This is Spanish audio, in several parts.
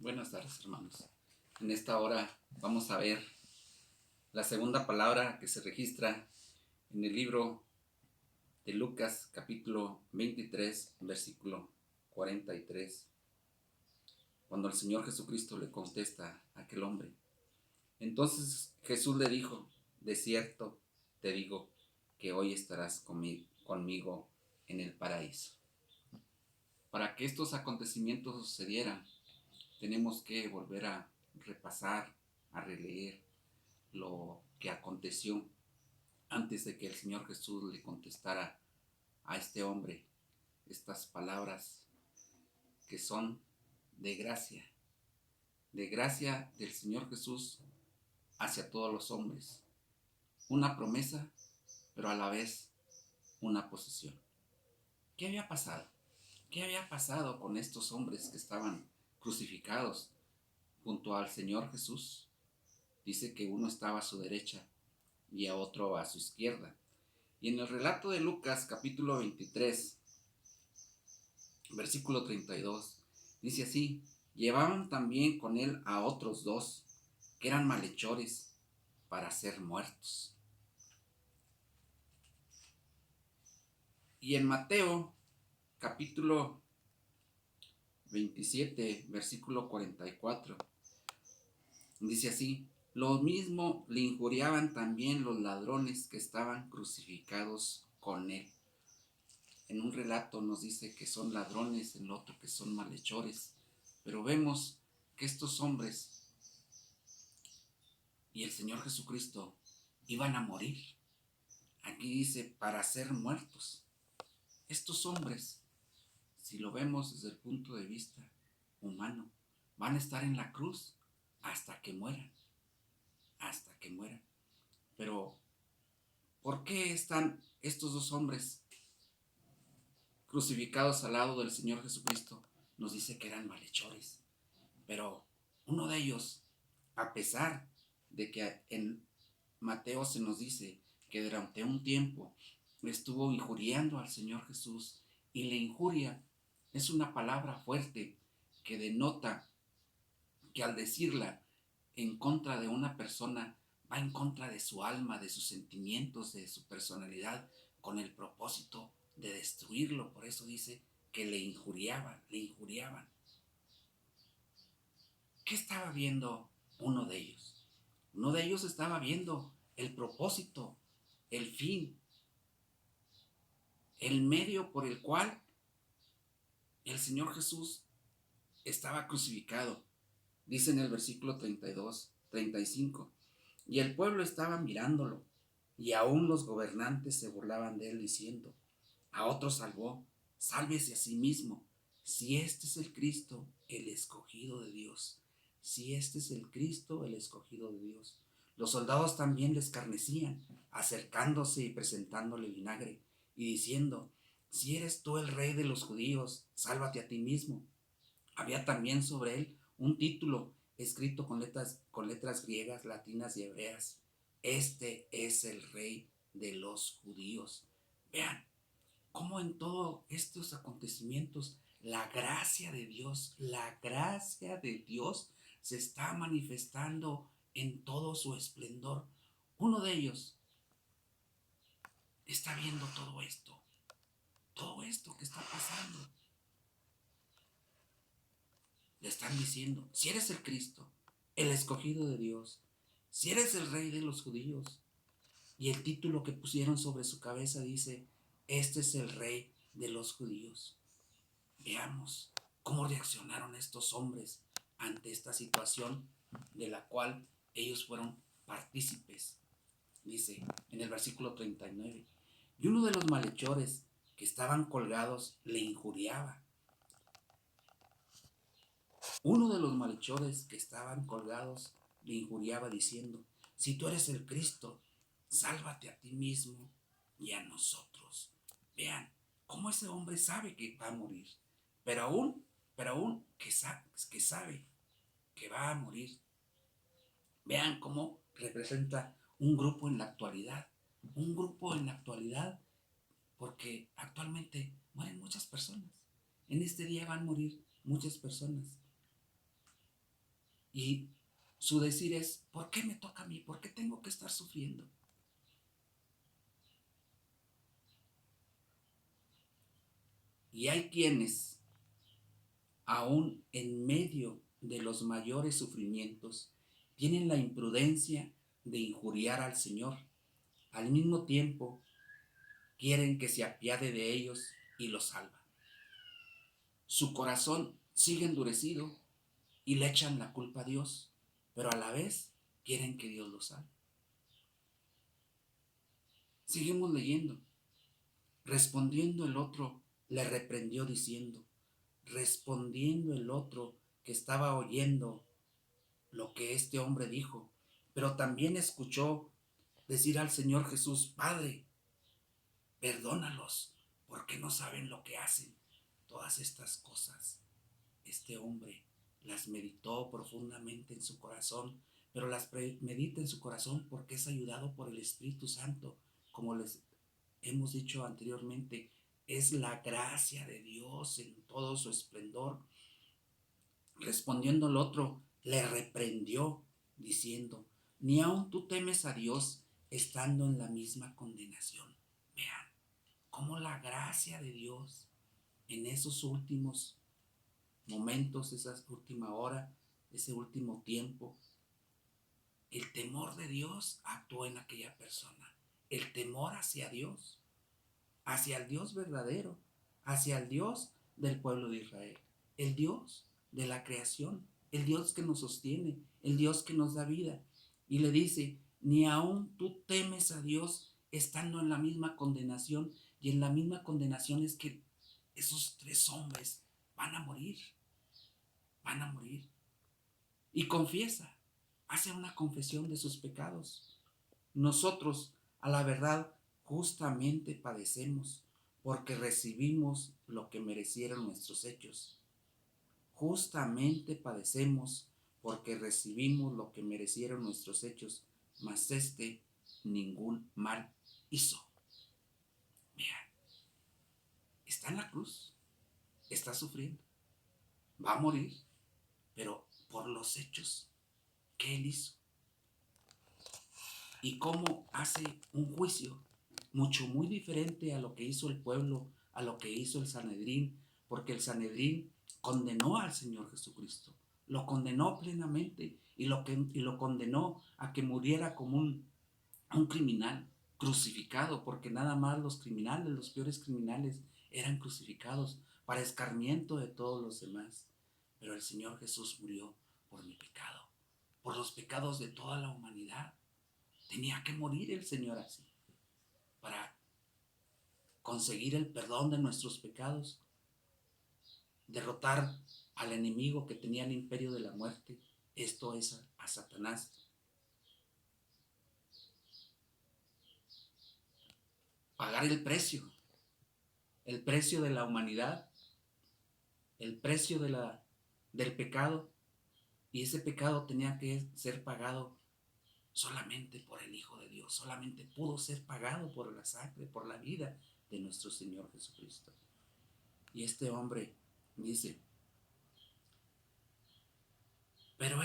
Buenas tardes, hermanos. En esta hora vamos a ver la segunda palabra que se registra en el libro de Lucas, capítulo 23, versículo 43, cuando el Señor Jesucristo le contesta a aquel hombre. Entonces Jesús le dijo: de cierto te digo que hoy estarás conmigo en el paraíso. Para que estos acontecimientos sucedieran, tenemos que volver a repasar, a releer lo que aconteció antes de que el Señor Jesús le contestara a este hombre estas palabras que son de gracia del Señor Jesús hacia todos los hombres. Una promesa, pero a la vez una posesión. ¿Qué había pasado? ¿Qué había pasado con estos hombres que estaban crucificados junto al Señor Jesús? Dice que uno estaba a su derecha y a otro a su izquierda. Y en el relato de Lucas, capítulo 23, versículo 32, dice así: llevaban también con él a otros dos, que eran malhechores, para ser muertos. Y en Mateo, capítulo 27, versículo 44, dice así: lo mismo le injuriaban también los ladrones que estaban crucificados con él. En un relato nos dice que son ladrones, en el otro que son malhechores, pero vemos que estos hombres y el Señor Jesucristo iban a morir. Aquí dice para ser muertos. Estos hombres, si lo vemos desde el punto de vista humano, van a estar en la cruz hasta que mueran, Pero ¿por qué están estos dos hombres crucificados al lado del Señor Jesucristo? Nos dice que eran malhechores, pero uno de ellos, a pesar de que en Mateo se nos dice que durante un tiempo estuvo injuriando al Señor Jesús, y la injuria es una palabra fuerte que denota que al decirla en contra de una persona, va en contra de su alma, de sus sentimientos, de su personalidad, con el propósito de destruirlo. Por eso dice que le injuriaban. ¿Qué estaba viendo uno de ellos? Uno de ellos estaba viendo el propósito, el fin, el medio por el cual el Señor Jesús estaba crucificado. Dice en el versículo 32, 35, y el pueblo estaba mirándolo, y aún los gobernantes se burlaban de él, diciendo: a otro salvó, sálvese a sí mismo, si este es el Cristo, el escogido de Dios. Si este es el Cristo, el escogido de Dios. Los soldados también le escarnecían, acercándose y presentándole vinagre, y diciendo: si eres tú el rey de los judíos, sálvate a ti mismo. Había también sobre él un título escrito con letras griegas, latinas y hebreas: este es el rey de los judíos. Vean cómo en todos estos acontecimientos la gracia de Dios se está manifestando en todo su esplendor. Uno de ellos está viendo todo esto que está pasando. Le están diciendo: si eres el Cristo, el escogido de Dios, si eres el rey de los judíos. Y el título que pusieron sobre su cabeza dice: este es el rey de los judíos. Veamos cómo reaccionaron estos hombres ante esta situación de la cual ellos fueron partícipes. Dice en el versículo 39, y uno de los malhechores que estaban colgados le injuriaba. Uno de los malhechores que estaban colgados le injuriaba diciendo: si tú eres el Cristo, sálvate a ti mismo y a nosotros. Vean cómo ese hombre sabe que va a morir, pero aún que sabe que va a morir. Vean cómo representa un grupo en la actualidad, porque actualmente mueren muchas personas. En este día van a morir muchas personas. Y su decir es, ¿por qué me toca a mí? ¿Por qué tengo que estar sufriendo? Y hay quienes, aún en medio de los mayores sufrimientos, tienen la imprudencia de injuriar al Señor. Al mismo tiempo, quieren que se apiade de ellos y los salva. Su corazón sigue endurecido y le echan la culpa a Dios, pero a la vez quieren que Dios los salve. Seguimos leyendo. Respondiendo el otro, le reprendió diciendo, respondiendo el otro que estaba oyendo lo que este hombre dijo, pero también escuchó decir al Señor Jesús, Padre, perdónalos, porque no saben lo que hacen. Todas estas cosas, este hombre las meditó profundamente en su corazón, pero las medita en su corazón porque es ayudado por el Espíritu Santo, como les hemos dicho anteriormente, es la gracia de Dios en todo su esplendor. Respondiendo el otro, le reprendió, diciendo, ni aun tú temes a Dios estando en la misma condenación. Vean cómo la gracia de Dios en esos últimos momentos, esa última hora, ese último tiempo, el temor de Dios actuó en aquella persona. El temor hacia Dios, hacia el Dios verdadero, hacia el Dios del pueblo de Israel, el Dios de la creación, el Dios que nos sostiene, el Dios que nos da vida. Y le dice, ni aun tú temes a Dios estando en la misma condenación, y en la misma condenación es que esos tres hombres van a morir, van a morir. Y confiesa, hace una confesión de sus pecados. Nosotros, a la verdad, justamente padecemos porque recibimos lo que merecieron nuestros hechos. Justamente padecemos porque recibimos lo que merecieron nuestros hechos, mas ningún mal hizo. Mira, está en la cruz, está sufriendo, va a morir, pero por los hechos que él hizo. Y cómo hace un juicio muy diferente a lo que hizo el pueblo, a lo que hizo el Sanedrín, porque el Sanedrín condenó al Señor Jesucristo, lo condenó plenamente y lo condenó a que muriera como un criminal crucificado, porque nada más los criminales, los peores criminales, eran crucificados para escarmiento de todos los demás. Pero el Señor Jesús murió por mi pecado, por los pecados de toda la humanidad. Tenía que morir el Señor así, para conseguir el perdón de nuestros pecados, derrotar al enemigo que tenía el imperio de la muerte, esto es a Satanás. Pagar el precio de la humanidad, el precio del pecado, y ese pecado tenía que ser pagado solamente por el Hijo de Dios, solamente pudo ser pagado por la sangre, por la vida de nuestro Señor Jesucristo. Y este hombre dice, pero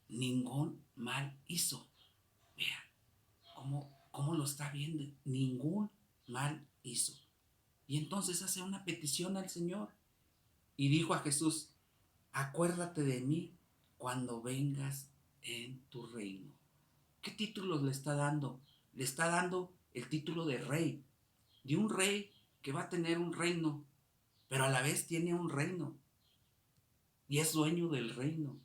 ningún mal hizo. Vean cómo lo está viendo, ningún mal hizo. Y entonces hace una petición al Señor y dijo a Jesús, acuérdate de mí cuando vengas en tu reino. ¿Qué títulos le está dando? Le está dando el título de rey, de un rey que va a tener un reino, pero a la vez tiene un reino y es dueño del reino.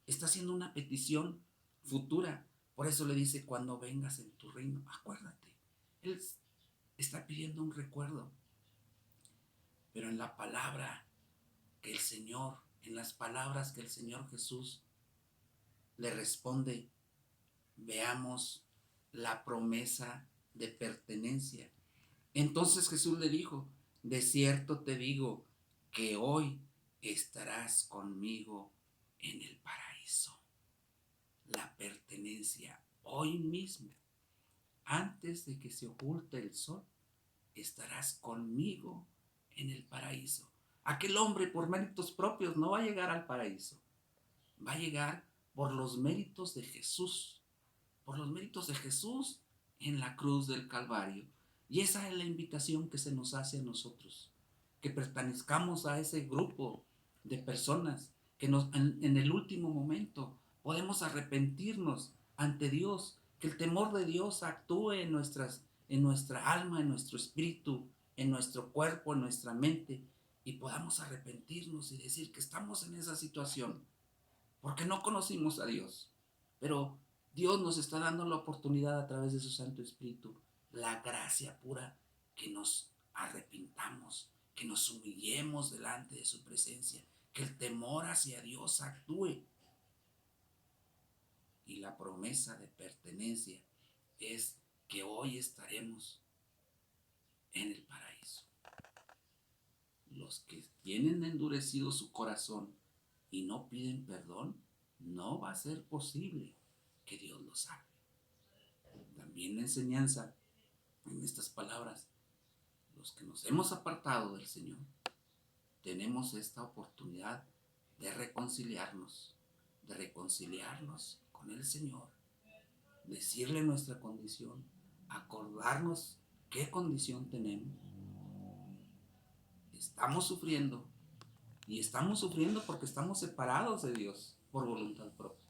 Está haciendo una petición futura. Por eso le dice, cuando vengas en tu reino, acuérdate. Él está pidiendo un recuerdo. Pero en la palabra que el Señor, en las palabras que el Señor Jesús le responde, veamos la promesa de pertenencia. Entonces Jesús le dijo, de cierto te digo que hoy estarás conmigo en el paraíso. La pertenencia hoy mismo, antes de que se oculte el sol, estarás conmigo en el paraíso. Aquel hombre por méritos propios no va a llegar al paraíso, va a llegar por los méritos de Jesús, por los méritos de Jesús en la cruz del Calvario. Y esa es la invitación que se nos hace a nosotros, que pertenezcamos a ese grupo de personas que en el último momento podemos arrepentirnos ante Dios, que el temor de Dios actúe en nuestra alma, en nuestro espíritu, en nuestro cuerpo, en nuestra mente, y podamos arrepentirnos y decir que estamos en esa situación porque no conocimos a Dios. Pero Dios nos está dando la oportunidad a través de su Santo Espíritu, la gracia pura, que nos arrepintamos, que nos humillemos delante de su presencia, que el temor hacia Dios actúe. Y la promesa de pertenencia es que hoy estaremos en el paraíso. Los que tienen endurecido su corazón y no piden perdón, no va a ser posible que Dios los salve. También la enseñanza en estas palabras, los que nos hemos apartado del Señor, tenemos esta oportunidad de reconciliarnos con el Señor, decirle nuestra condición, acordarnos qué condición tenemos. Estamos sufriendo, y estamos sufriendo porque estamos separados de Dios por voluntad propia.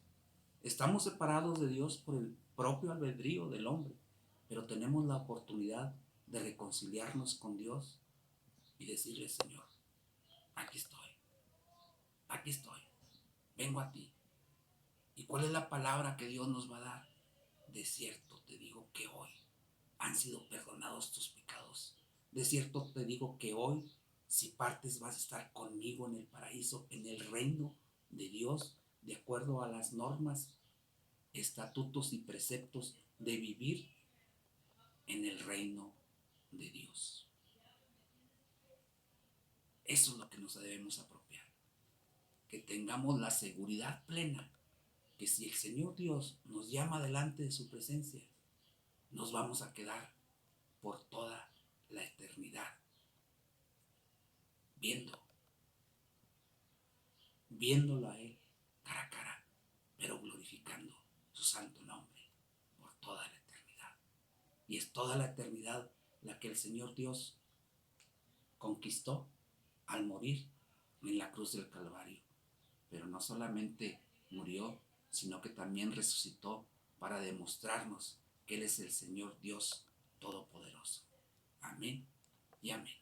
Estamos separados de Dios por el propio albedrío del hombre, pero tenemos la oportunidad de reconciliarnos con Dios y decirle: Señor, aquí estoy, vengo a ti. ¿Y cuál es la palabra que Dios nos va a dar? De cierto te digo que hoy han sido perdonados tus pecados. De cierto te digo que hoy, si partes, vas a estar conmigo en el paraíso, en el reino de Dios, de acuerdo a las normas, estatutos y preceptos de vivir en el reino de Dios. Eso es lo que nos debemos apropiar, que tengamos la seguridad plena que si el Señor Dios nos llama delante de su presencia, nos vamos a quedar por toda la eternidad viéndolo a Él cara a cara, pero glorificando su santo nombre por toda la eternidad. Y es toda la eternidad la que el Señor Dios conquistó al morir en la cruz del Calvario. Pero no solamente murió, sino que también resucitó para demostrarnos que Él es el Señor Dios Todopoderoso. Amén y amén.